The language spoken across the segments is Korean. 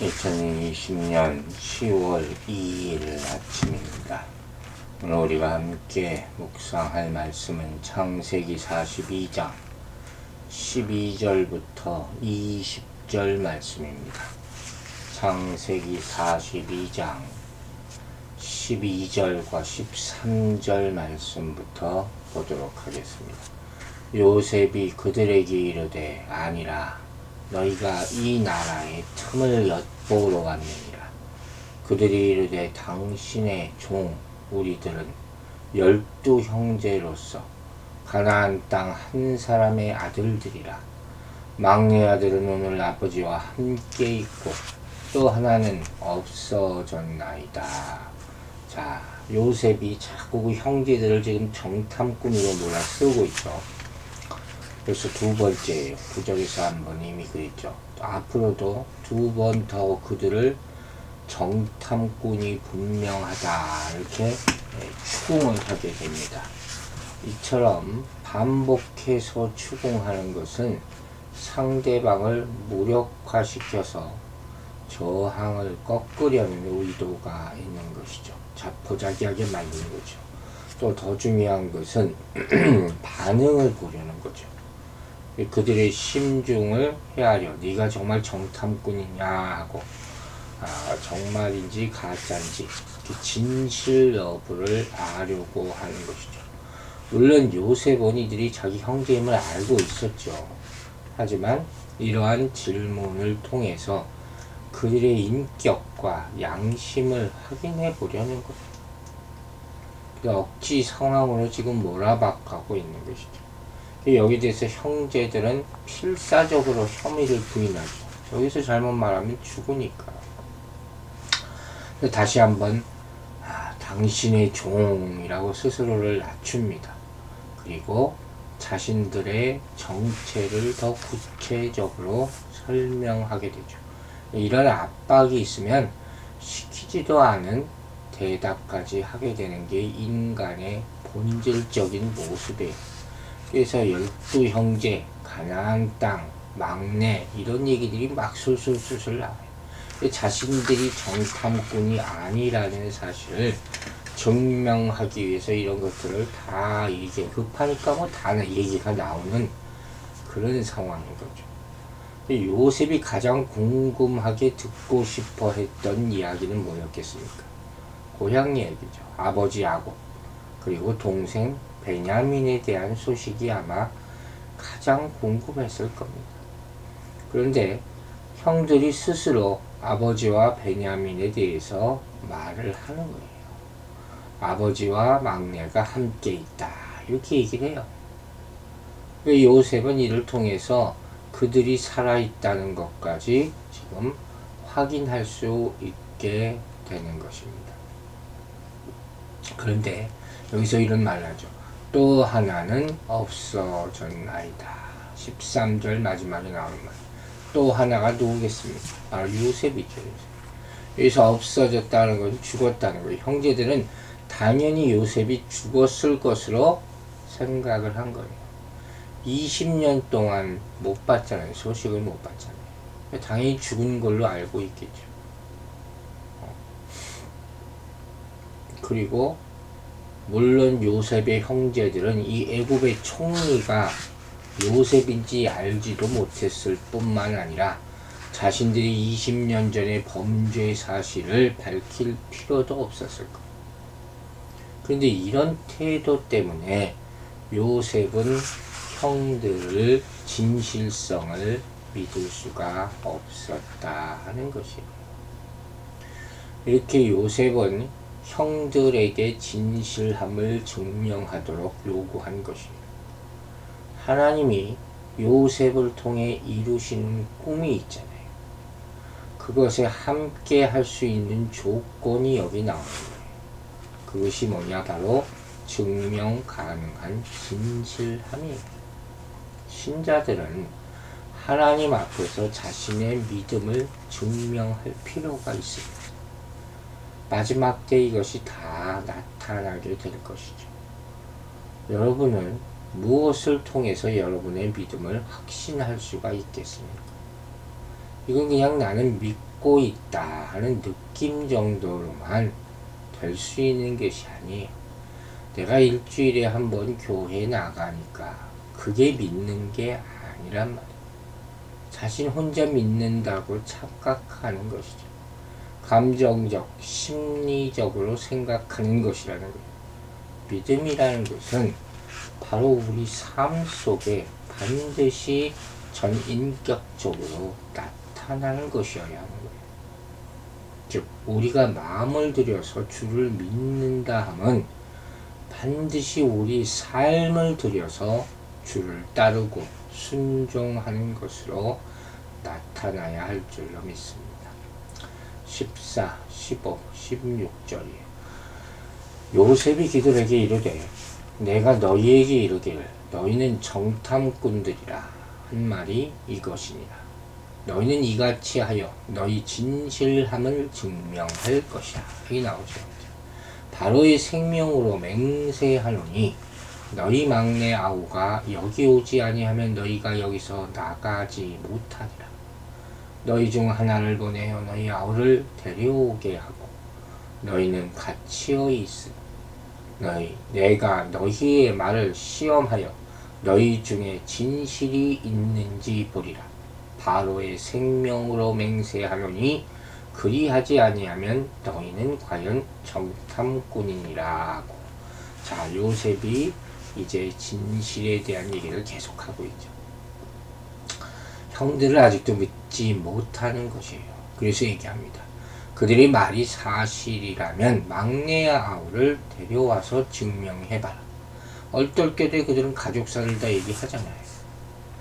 2020년 10월 2일 아침입니다. 오늘 우리가 함께 묵상할 말씀은 창세기 42장 12절부터 20절 말씀입니다. 창세기 42장 12절과 13절 말씀부터 보도록 하겠습니다. 요셉이 그들에게 이르되 아니라 너희가 이 나라의 틈을 엿보러 왔느니라. 그들이 이르되 당신의 종 우리들은 12 형제로서 가나안 땅 한 사람의 아들들이라. 막내 아들은 오늘 아버지와 함께 있고 또 하나는 없어졌나이다. 자, 요셉이 자꾸 그 형제들을 지금 정탐꾼으로 몰아쓰고 있죠. 그래서 두 번째예요. 구절에서 한번 이미 그랬죠. 앞으로도 두 번 더 그들을 정탐꾼이 분명하다 이렇게 추궁을 하게 됩니다. 이처럼 반복해서 추궁하는 것은 상대방을 무력화시켜서 저항을 꺾으려는 의도가 있는 것이죠. 자포자기하게 만드는 거죠. 또 더 중요한 것은 반응을 보려는 거죠. 그들의 심중을 헤아려 네가 정말 정탐꾼이냐 하고 정말인지 가짜인지 진실 여부를 아려고 하는 것이죠. 물론 요셉은 이들이 자기 형제임을 알고 있었죠. 하지만 이러한 질문을 통해서 그들의 인격과 양심을 확인해 보려는 것. 억지 상황으로 지금 몰아박하고 있는 것이죠. 여기에 대해서 형제들은 필사적으로 혐의를 부인하죠. 여기서 잘못 말하면 죽으니까. 다시 한번 당신의 종이라고 스스로를 낮춥니다. 그리고 자신들의 정체를 더 구체적으로 설명하게 되죠. 이런 압박이 있으면 시키지도 않은 대답까지 하게 되는 게 인간의 본질적인 모습이에요. 그래서 12 형제, 가나안 땅, 막내 이런 얘기들이 막 술술술술 나와요. 자신들이 정탐꾼이 아니라는 사실을 증명하기 위해서 이런 것들을 다 이제 급하니까 뭐 다 얘기가 나오는 그런 상황인 거죠. 요셉이 가장 궁금하게 듣고 싶어 했던 이야기는 뭐였겠습니까? 고향 얘기죠. 아버지 야곱, 그리고 동생 베냐민에 대한 소식이 아마 가장 궁금했을 겁니다. 그런데 형들이 스스로 아버지와 베냐민에 대해서 말을 하는 거예요. 아버지와 막내가 함께 있다 이렇게 얘기를 해요. 요셉은 이를 통해서 그들이 살아있다는 것까지 지금 확인할 수 있게 되는 것입니다. 그런데 여기서 이런 말을 하죠. 또 하나는 없어졌나이다. 13절 마지막에 나오는 말. 또 하나가 누구겠습니까? 바로 요셉이죠. 여기서 없어졌다는 건 죽었다는 거예요. 형제들은 당연히 요셉이 죽었을 것으로 생각을 한 거예요. 20년 동안 못 봤잖아요. 소식을 못 봤잖아요. 당연히 죽은 걸로 알고 있겠죠. 그리고 물론 요셉의 형제들은 이 애굽의 총리가 요셉인지 알지도 못했을 뿐만 아니라 자신들이 20년 전에 범죄 사실을 밝힐 필요도 없었을 거예요. 그런데 이런 태도 때문에 요셉은 형들을 진실성을 믿을 수가 없었다 하는 것이에요. 이렇게 요셉은 형들에게 진실함을 증명하도록 요구한 것입니다. 하나님이 요셉을 통해 이루시는 꿈이 있잖아요. 그것에 함께 할 수 있는 조건이 여기 나오는 거예요. 그것이 뭐냐? 바로 증명 가능한 진실함이에요. 신자들은 하나님 앞에서 자신의 믿음을 증명할 필요가 있습니다. 마지막 때 이것이 다 나타나게 될 것이죠. 여러분은 무엇을 통해서 여러분의 믿음을 확신할 수가 있겠습니까? 이건 그냥 나는 믿고 받고 있다 하는 느낌 정도로만 될 수 있는 것이 아니에요. 내가 일주일에 한 번 교회 나가니까 그게 믿는 게 아니란 말이에요. 자신 혼자 믿는다고 착각하는 것이죠. 감정적, 심리적으로 생각하는 것이라는 거예요. 믿음이라는 것은 바로 우리 삶 속에 반드시 전인격적으로 나타나는 것이어야 하는 거예요. 즉 우리가 마음을 들여서 주를 믿는다 하면 반드시 우리 삶을 들여서 주를 따르고 순종하는 것으로 나타나야 할 줄로 믿습니다. 14, 15, 16절이에요. 요셉이 그들에게 이르되 내가 너희에게 이르기를 너희는 정탐꾼들이라 한 말이 이것이니라. 너희는 이같이 하여 너희 진실함을 증명할 것이라. 여기 나오죠. 바로의 생명으로 맹세하노니 너희 막내 아우가 여기 오지 아니하면 너희가 여기서 나가지 못하리라. 너희 중 하나를 보내어 너희 아우를 데려오게 하고 너희는 갇히어 있으니 내가 너희의 말을 시험하여 너희 중에 진실이 있는지 보리라. 바로의 생명으로 맹세하노니 그리하지 아니하면 너희는 과연 정탐꾼이니라 하고. 자, 요셉이 이제 진실에 대한 얘기를 계속하고 있죠. 형들을 아직도 믿지 못하는 것이에요. 그래서 얘기합니다. 그들의 말이 사실이라면 막내 아우를 데려와서 증명해봐라. 얼떨결에 그들은 가족사를 다 얘기하잖아요.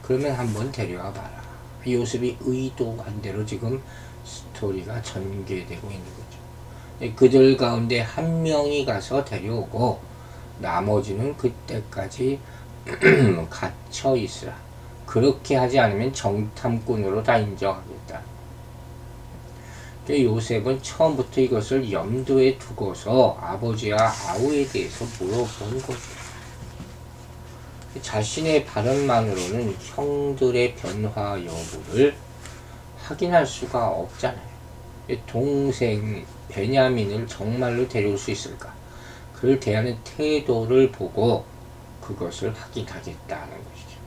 그러면 한번 데려와 봐라. 요셉이 의도한 대로 지금 스토리가 전개되고 있는 거죠. 그들 가운데 한 명이 가서 데려오고 나머지는 그때까지 갇혀 있으라. 그렇게 하지 않으면 정탐꾼으로 다 인정하겠다. 요셉은 처음부터 이것을 염두에 두고서 아버지와 아우에 대해서 물어본 거죠. 자신의 발언만으로는 형들의 변화 여부를 확인할 수가 없잖아요. 동생 베냐민을 정말로 데려올 수 있을까? 그를 대하는 태도를 보고 그것을 확인하겠다는 것이죠.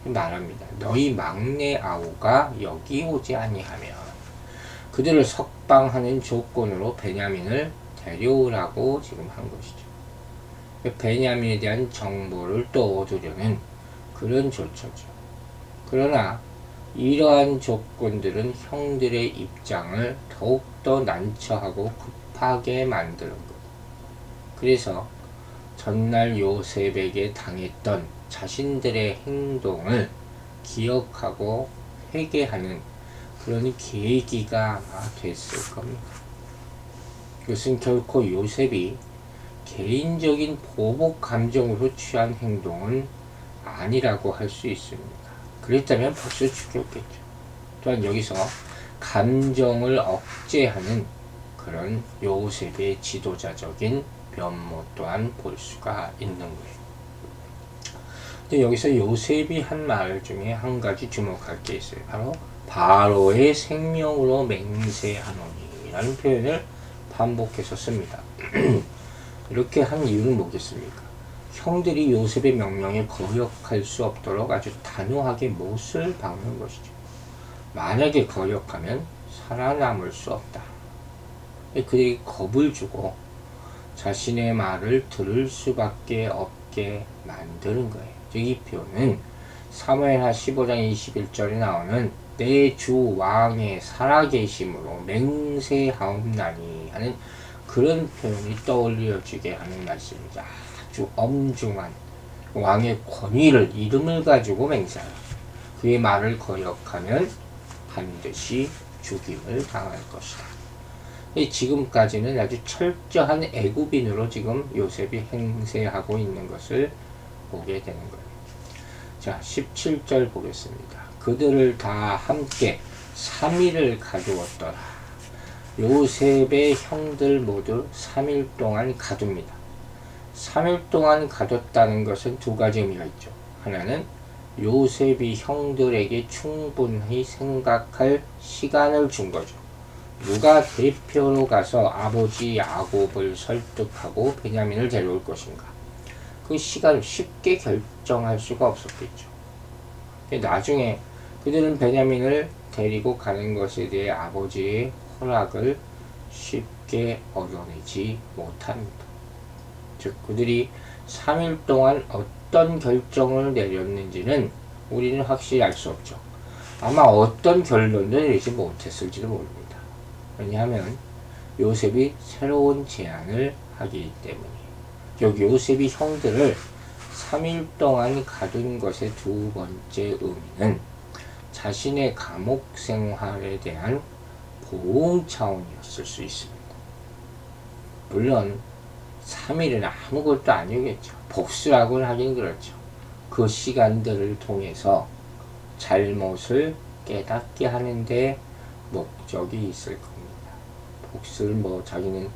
말합니다. 너희 막내 아우가 여기 오지 아니하면 그들을 석방하는 조건으로 베냐민을 데려오라고 지금 한 것이죠. 베냐민에 대한 정보를 또 얻으려는 그런 조처죠. 그러나 이러한 조건들은 형들의 입장을 더욱더 난처하고 급하게 만드는 것. 그래서 전날 요셉에게 당했던 자신들의 행동을 기억하고 회개하는 그런 계기가 됐을 겁니다. 이것은 결코 요셉이 개인적인 보복 감정으로 취한 행동은 아니라고 할 수 있습니다. 그랬다면 벌써 죽였겠죠. 또한 여기서 감정을 억제하는 그런 요셉의 지도자적인 면모 또한 볼 수가 있는 거예요. 근데 여기서 요셉이 한 말 중에 한 가지 주목할 게 있어요. 바로 바로의 생명으로 맹세하노니 라는 표현을 반복해서 씁니다. 이렇게 한 이유는 뭐겠습니까? 형들이 요셉의 명령에 거역할 수 없도록 아주 단호하게 못을 박는 것이죠. 만약에 거역하면 살아남을 수 없다. 그들이 겁을 주고 자신의 말을 들을 수밖에 없게 만드는 거예요. 이 표현은 사무엘하 15장 21절에 나오는 내 주 왕의 살아계심으로 맹세하옵나니 하는 그런 표현이 떠올려지게 하는 말씀입니다. 아주 엄중한 왕의 권위를 이름을 가지고 맹세하라. 그의 말을 거역하면 반드시 죽임을 당할 것이다. 지금까지는 아주 철저한 애굽인으로 지금 요셉이 행세하고 있는 것을 보게 되는 거예요. 자, 17절 보겠습니다. 그들을 다 함께 3일을 가두었더라. 요셉의 형들 모두 3일 동안 가둡니다. 3일 동안 가뒀다는 것은 두 가지 의미가 있죠. 하나는 요셉이 형들에게 충분히 생각할 시간을 준 거죠. 누가 대표로 가서 아버지 야곱을 설득하고 베냐민을 데려올 것인가? 그 시간을 쉽게 결정할 수가 없었겠죠. 나중에 그들은 베냐민을 데리고 가는 것에 대해 아버지의 허락을 쉽게 얻어내지 못합니다. 즉 그들이 3일 동안 어떤 결정을 내렸는지는 우리는 확실히 알 수 없죠. 아마 어떤 결론도 내리지 못했을지도 모릅니다. 왜냐하면 요셉이 새로운 제안을 하기 때문이에요. 여기 요셉이 형들을 3일 동안 가둔 것의 두 번째 의미는 자신의 감옥 생활에 대한 보호 차원이었을 수 있습니다. 물론 3일은 아무것도 아니겠죠. 복수라고는 하긴 그렇죠. 그 시간들을 통해서 잘못을 깨닫게 하는데 목적이 있을 겁니다. 복수를 자기는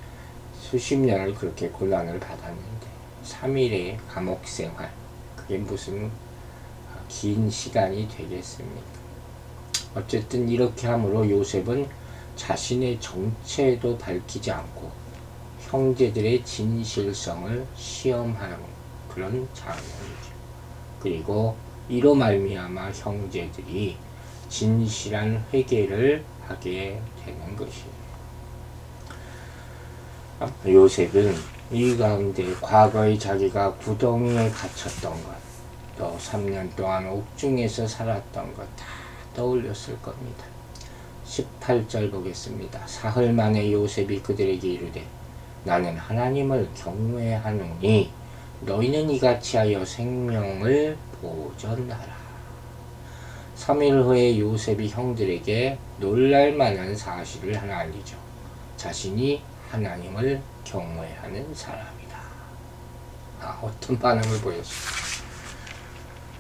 수십 년을 그렇게 고난을 받았는데 3일의 감옥 생활, 그게 무슨 긴 시간이 되겠습니까? 어쨌든 이렇게 함으로 요셉은 자신의 정체도 밝히지 않고 형제들의 진실성을 시험하는 그런 장면이죠. 그리고 이로 말미암아 형제들이 진실한 회개를 하게 되는 것이에요. 요셉은 이 가운데 과거에 자기가 구덩이에 갇혔던 것, 또 3년 동안 옥중에서 살았던 것 다 떠올렸을 겁니다. 18절 보겠습니다. 사흘 만에 요셉이 그들에게 이르되 나는 하나님을 경외하노니 너희는 이같이 하여 생명을 보존하라. 3일 후에 요셉이 형들에게 놀랄만한 사실을 하나 알리죠. 자신이 하나님을 경외하는 사람이다. 어떤 반응을 보였습니까?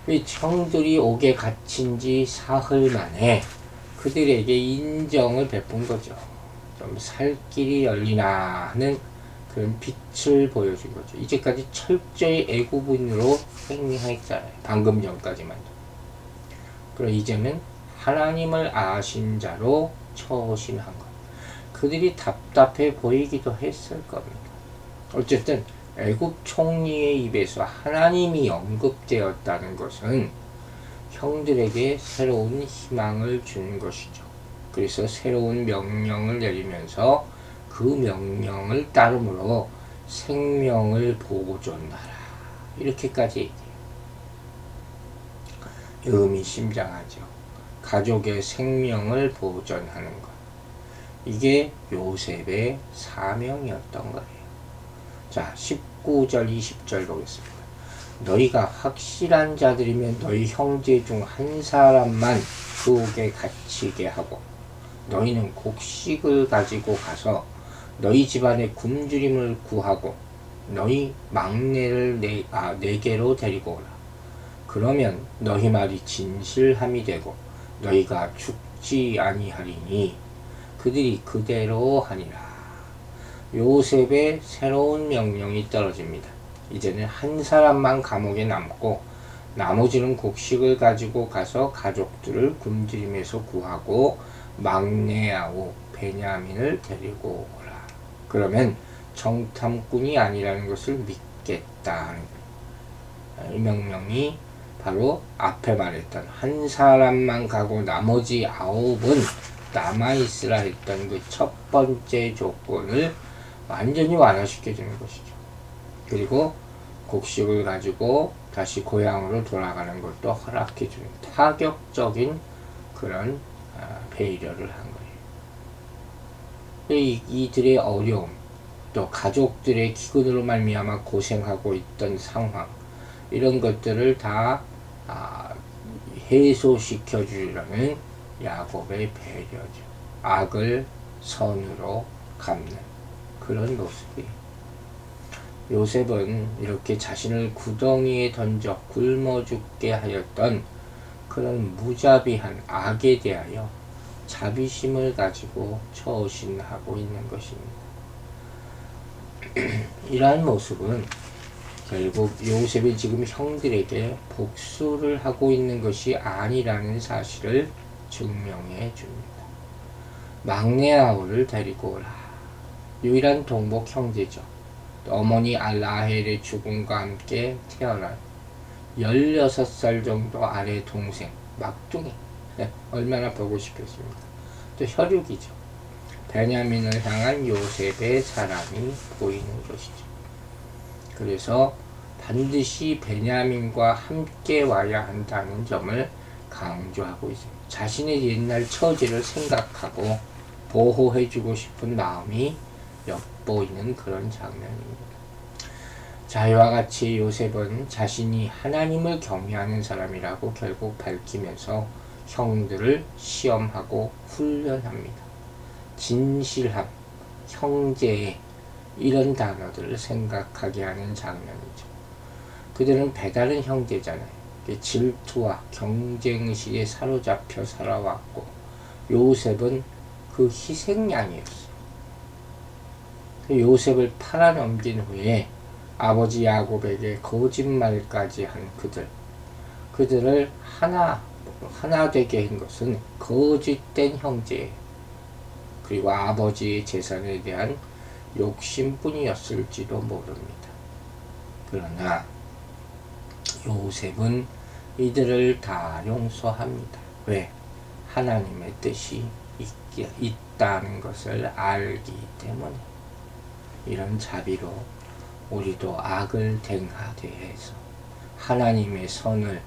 이 형들이 옥에 갇힌 지 사흘 만에 그들에게 인정을 베푼 거죠. 좀 살 길이 열리나 하는 그런 빛을 보여준 거죠. 이제까지 철저히 애국인으로 행했잖아요. 방금 전까지만도. 그리고 이제는 하나님을 아신 자로 처신한 것. 그들이 답답해 보이기도 했을 겁니다. 어쨌든 애국 총리의 입에서 하나님이 언급되었다는 것은 형들에게 새로운 희망을 주는 것이죠. 그래서 새로운 명령을 내리면서 그 명령을 따름으로 생명을 보존하라. 이렇게까지 얘기해요. 의미심장하죠. 가족의 생명을 보존하는 것. 이게 요셉의 사명이었던 거예요. 자, 19절, 20절 보겠습니다. 너희가 확실한 자들이면 너희 형제 중 한 사람만 그 옥에 갇히게 하고 너희는 곡식을 가지고 가서 너희 집안의 굶주림을 구하고 너희 막내를 내게로 데리고 오라. 그러면 너희 말이 진실함이 되고 너희가 죽지 아니하리니 그들이 그대로 하니라. 요셉의 새로운 명령이 떨어집니다. 이제는 한 사람만 감옥에 남고 나머지는 곡식을 가지고 가서 가족들을 굶주림에서 구하고 막내 아우 베냐민을 데리고 오라. 그러면 정탐꾼이 아니라는 것을 믿겠다. 이 명령이 바로 앞에 말했던 한 사람만 가고 나머지 9은 남아있으라 했던 그 첫 번째 조건을 완전히 완화시켜 주는 것이죠. 그리고 곡식을 가지고 다시 고향으로 돌아가는 것도 허락해 주는 타격적인 그런 배려를 한 거예요. 이들의 어려움, 또 가족들의 기근으로 말미암아 고생하고 있던 상황, 이런 것들을 다 해소시켜 주려는 야곱의 배려죠. 악을 선으로 갚는 그런 모습이에요. 요셉은 이렇게 자신을 구덩이에 던져 굶어 죽게 하였던 그런 무자비한 악에 대하여 자비심을 가지고 처신하고 있는 것입니다. 이러한 모습은 결국 요셉이 지금 형들에게 복수를 하고 있는 것이 아니라는 사실을 증명해 줍니다. 막내 아우를 데리고 오라. 유일한 동복 형제죠. 어머니 알라헬의 죽음과 함께 태어난 16살 정도 아래 동생 막둥이. 네, 얼마나 보고 싶겠습니까? 또 혈육이죠. 베냐민을 향한 요셉의 사랑이 보이는 것이죠. 그래서 반드시 베냐민과 함께 와야 한다는 점을 강조하고 있습니다. 자신의 옛날 처지를 생각하고 보호해주고 싶은 마음이 엿보이는 그런 장면입니다. 자, 이와 같이 요셉은 자신이 하나님을 경외하는 사람이라고 결국 밝히면서 형들을 시험하고 훈련합니다. 진실함, 형제, 이런 단어들을 생각하게 하는 장면이죠. 그들은 배다른 형제잖아요. 질투와 경쟁의식에 사로잡혀 살아왔고, 요셉은 그 희생양이었어요. 요셉을 팔아넘긴 후에 아버지 야곱에게 거짓말까지 한 그들을 하나 되게 한 것은 거짓된 형제예요. 그리고 아버지의 재산에 대한 욕심뿐이었을지도 모릅니다. 그러나 요셉은 이들을 다 용서합니다. 왜? 하나님의 뜻이 있다는 것을 알기 때문에. 이런 자비로 우리도 악을 댕하대해서 하나님의 선을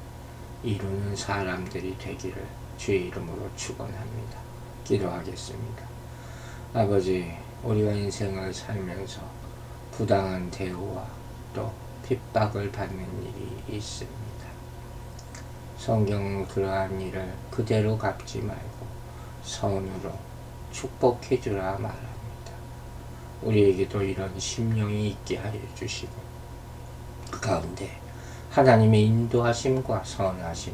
이루는 사람들이 되기를 주의 이름으로 축원합니다. 기도하겠습니다. 아버지, 우리가 인생을 살면서 부당한 대우와 또 핍박을 받는 일이 있습니다. 성경은 그러한 일을 그대로 갚지 말고 선으로 축복해 주라 말합니다. 우리에게도 이런 심령이 있게 하여 주시고 그 가운데 하나님의 인도하심과 선하심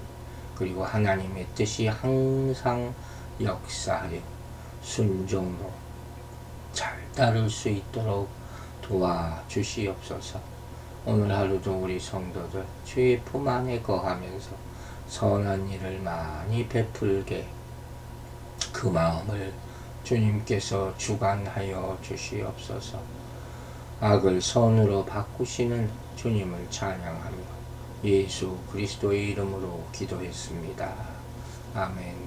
그리고 하나님의 뜻이 항상 역사하여 순종으로 잘 따를 수 있도록 도와주시옵소서. 오늘 하루도 우리 성도들 주의 품 안에 거하면서 선한 일을 많이 베풀게 그 마음을 주님께서 주관하여 주시옵소서. 악을 선으로 바꾸시는 주님을 찬양하며 예수 그리스도의 이름으로 기도했습니다. 아멘.